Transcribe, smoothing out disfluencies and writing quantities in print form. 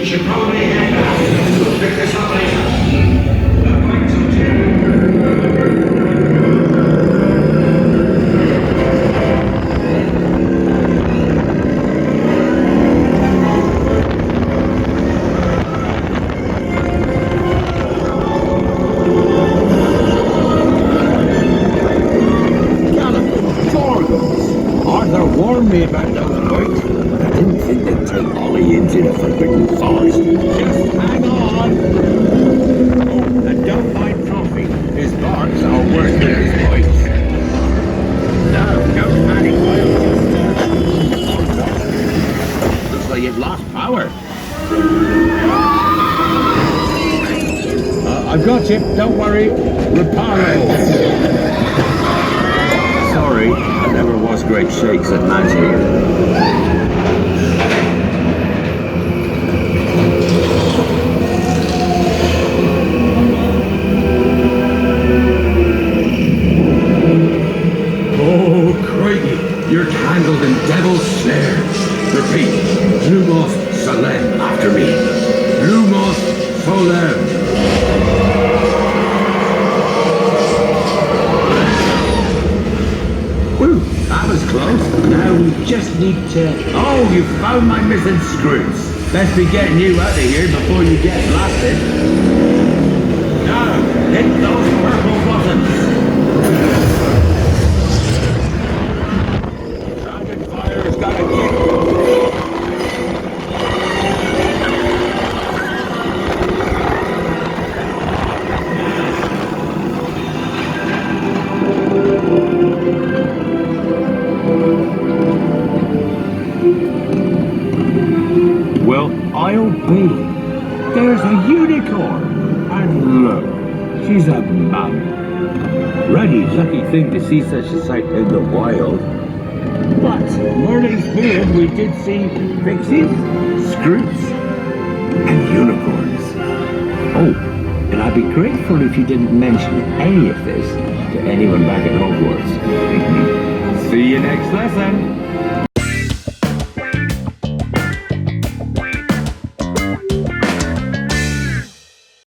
should probably head back. We'll pick this up later. Wait till warned me about those bikes. I didn't think they'd take Ollie into the forbidden forest. Just hang on. Oh, and don't mind Trophy. His barks are worse than his bites. No, don't panic, Will. Looks like you've lost power. I've got you. Don't worry. Reparo. Sorry, I never was great shakes at magic. Oh, crikey, you're tangled in devil's snare. Repeat, Lumos Solem after me. Lumos Solem. That was close. Now we just need to... Oh, you found my missing screws. Best be getting you out of here before you get blasted. Now, hit those purple buttons. Dragon fire's got a kick. Well, I'll be. There's a unicorn. And look, she's a mum. Really lucky thing to see such a sight in the wild. But Merlin's beard, we did see pixies, scroots, and unicorns. Oh, and I'd be grateful if you didn't mention any of this to anyone back at Hogwarts. See you next lesson.